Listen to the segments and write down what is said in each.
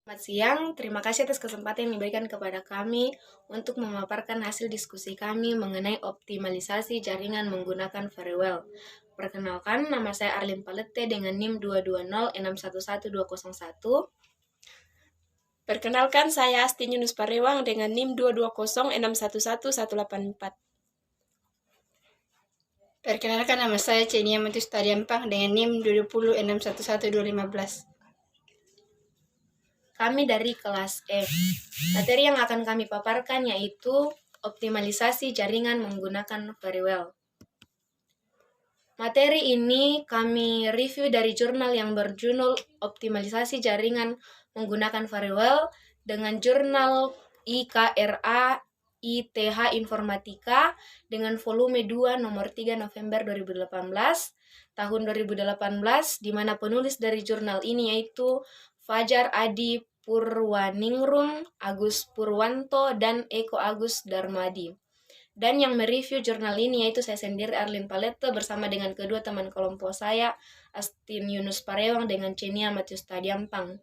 Selamat siang, terima kasih atas kesempatan yang diberikan kepada kami untuk memaparkan hasil diskusi kami mengenai optimalisasi jaringan menggunakan Verywell. Perkenalkan, nama saya Arlin Palette dengan NIM 220611201. Perkenalkan, saya Asti Yunus Parewang dengan NIM 220611184. Perkenalkan, nama saya Cenia Matus Tadiampang dengan NIM 206111215. Kami dari kelas E. Materi yang akan kami paparkan yaitu optimalisasi jaringan menggunakan Verywell. Materi ini kami review dari jurnal yang berjudul Optimalisasi Jaringan Menggunakan Verywell dengan jurnal IKRA ITH Informatika dengan volume 2 nomor 3 November 2018 tahun 2018, di mana penulis dari jurnal ini yaitu Fajar Adi Purwaningrum, Agus Purwanto, dan Eko Agus Darmadi. Dan yang mereview jurnal ini yaitu saya sendiri Arlin Palette bersama dengan kedua teman kelompok saya, Astin Yunus Parewang dengan Cenia Matius Tadiampang.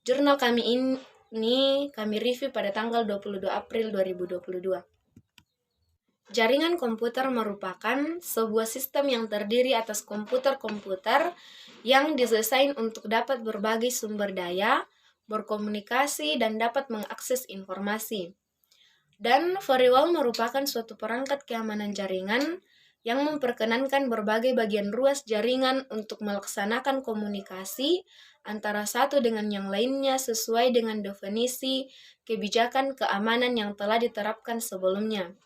Jurnal kami ini kami review pada tanggal 22 April 2022. Jaringan komputer merupakan sebuah sistem yang terdiri atas komputer-komputer yang didesain untuk dapat berbagi sumber daya, berkomunikasi, dan dapat mengakses informasi. Dan Verywell merupakan suatu perangkat keamanan jaringan yang memperkenankan berbagai bagian ruas jaringan untuk melaksanakan komunikasi antara satu dengan yang lainnya sesuai dengan definisi kebijakan keamanan yang telah diterapkan sebelumnya.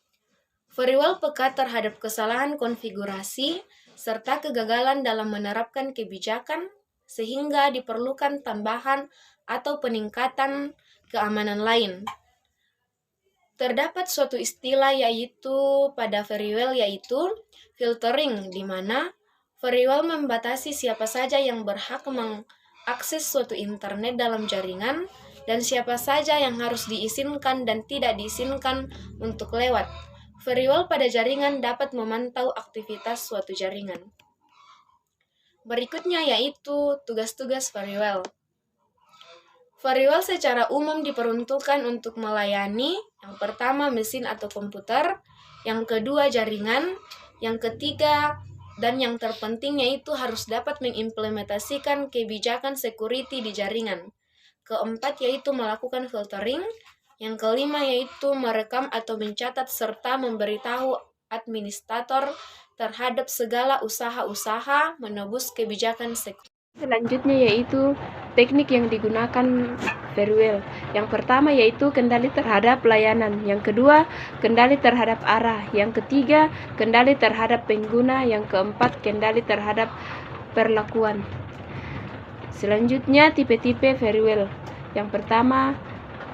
Verywell peka terhadap kesalahan konfigurasi serta kegagalan dalam menerapkan kebijakan sehingga diperlukan tambahan atau peningkatan keamanan lain. Terdapat suatu istilah yaitu pada Verywell yaitu filtering, di mana Verywell membatasi siapa saja yang berhak mengakses suatu internet dalam jaringan dan siapa saja yang harus diizinkan dan tidak diizinkan untuk lewat. Verywell pada jaringan dapat memantau aktivitas suatu jaringan. Berikutnya yaitu tugas-tugas Verywell. Verywell secara umum diperuntukkan untuk melayani yang pertama mesin atau komputer, yang kedua jaringan, yang ketiga dan yang terpenting yaitu harus dapat mengimplementasikan kebijakan security di jaringan. Keempat yaitu melakukan filtering, yang kelima yaitu merekam atau mencatat serta memberitahu administrator terhadap segala usaha-usaha menebus kebijakan security. Selanjutnya yaitu teknik yang digunakan Verywell. Yang pertama yaitu kendali terhadap layanan. Yang kedua, kendali terhadap arah. Yang ketiga, kendali terhadap pengguna. Yang keempat, kendali terhadap perlakuan. Selanjutnya tipe-tipe Verywell. Yang pertama,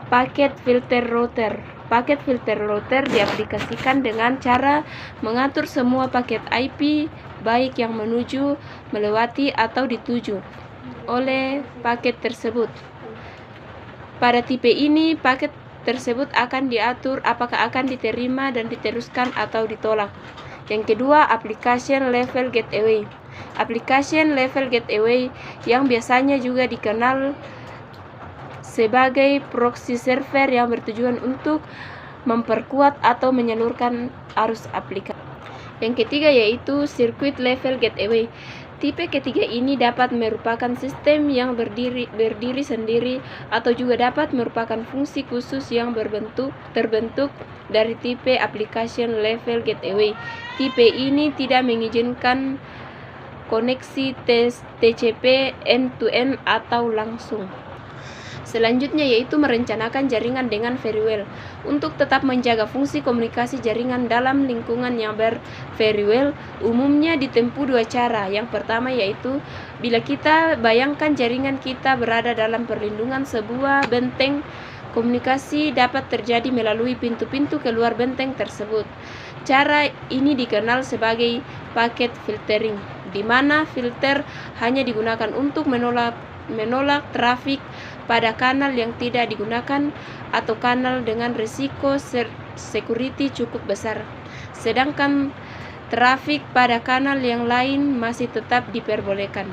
paket filter router. Paket filter router diaplikasikan dengan cara mengatur semua paket IP baik yang menuju, melewati, atau dituju oleh paket tersebut. Pada tipe ini, paket tersebut akan diatur apakah akan diterima dan diteruskan atau ditolak. Yang kedua, application level gateway. Application level gateway yang biasanya juga dikenal sebagai proxy server yang bertujuan untuk memperkuat atau menyalurkan arus aplikasi. Yang ketiga yaitu circuit level gateway. Tipe ketiga ini dapat merupakan sistem yang berdiri sendiri atau juga dapat merupakan fungsi khusus yang terbentuk dari tipe application level gateway. Tipe ini tidak mengizinkan koneksi TCP end-to-end atau langsung. Selanjutnya yaitu merencanakan jaringan dengan Verywell. Untuk tetap menjaga fungsi komunikasi jaringan dalam lingkungan yang ber-Verywell, umumnya ditempuh dua cara. Yang pertama yaitu bila kita bayangkan jaringan kita berada dalam perlindungan sebuah benteng, komunikasi dapat terjadi melalui pintu-pintu keluar benteng tersebut. Cara ini dikenal sebagai paket filtering, di mana filter hanya digunakan untuk menolak trafik pada kanal yang tidak digunakan atau kanal dengan risiko security cukup besar. Sedangkan trafik pada kanal yang lain masih tetap diperbolehkan.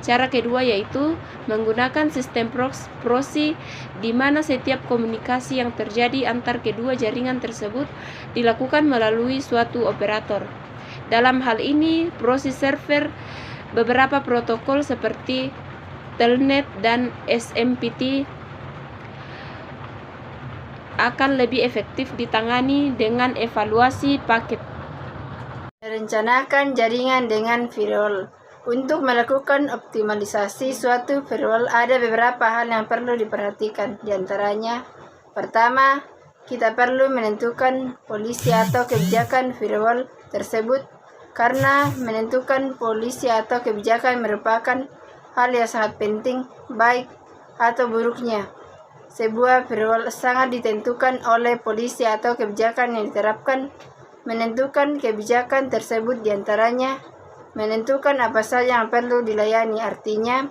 Cara kedua yaitu menggunakan sistem proxy di mana setiap komunikasi yang terjadi antar kedua jaringan tersebut dilakukan melalui suatu operator. Dalam hal ini, proxy server beberapa protokol seperti Telnet dan SMPT akan lebih efektif ditangani dengan evaluasi paket. Merencanakan jaringan dengan firewall. Untuk melakukan optimalisasi suatu firewall ada beberapa hal yang perlu diperhatikan. Di antaranya, pertama, kita perlu menentukan polisi atau kebijakan firewall tersebut karena menentukan polisi atau kebijakan merupakan hal yang sangat penting, baik atau buruknya. Sebuah firewall sangat ditentukan oleh polisi atau kebijakan yang diterapkan. Menentukan kebijakan tersebut diantaranya menentukan apa saja yang perlu dilayani, artinya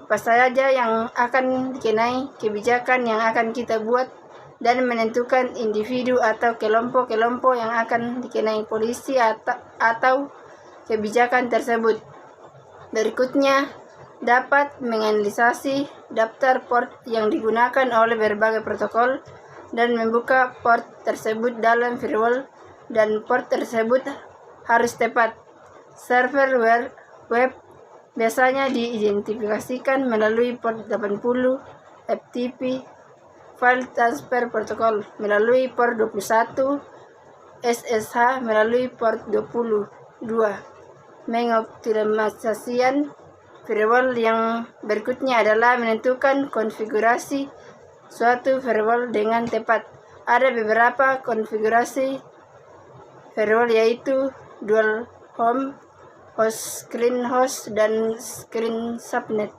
apa saja yang akan dikenai kebijakan yang akan kita buat, dan menentukan individu atau kelompok-kelompok yang akan dikenai polisi atau kebijakan tersebut. Berikutnya, dapat menganalisasi daftar port yang digunakan oleh berbagai protokol dan membuka port tersebut dalam firewall, dan port tersebut harus tepat. Server web biasanya diidentifikasikan melalui port 80, FTP, File Transfer Protocol melalui port 21, SSH melalui port 22. Mengoptimalisasikan firewall yang berikutnya adalah menentukan konfigurasi suatu firewall dengan tepat. Ada beberapa konfigurasi firewall yaitu dual home, host screen host, dan screen subnet.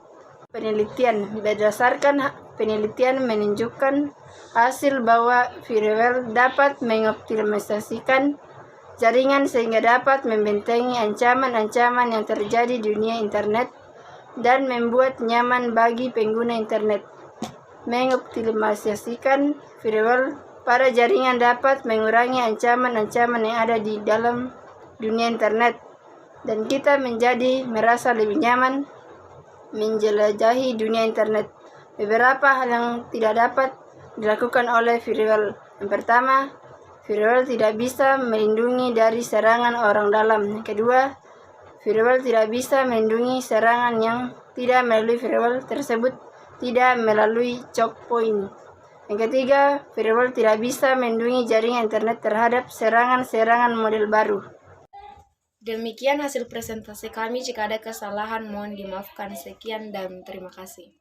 Penelitian berdasarkan penelitian menunjukkan hasil bahwa firewall dapat mengoptimalisasikan jaringan sehingga dapat membentengi ancaman-ancaman yang terjadi di dunia internet dan membuat nyaman bagi pengguna internet. Mengoptimalisasikan firewall pada jaringan dapat mengurangi ancaman-ancaman yang ada di dalam dunia internet, dan kita menjadi merasa lebih nyaman menjelajahi dunia internet. Beberapa hal yang tidak dapat dilakukan oleh firewall. Yang pertama, firewall tidak bisa melindungi dari serangan orang dalam. Yang kedua, firewall tidak bisa melindungi serangan yang tidak melalui firewall tersebut, tidak melalui choke point. Yang ketiga, firewall tidak bisa melindungi jaringan internet terhadap serangan-serangan model baru. Demikian hasil presentasi kami. Jika ada kesalahan mohon dimaafkan. Sekian dan terima kasih.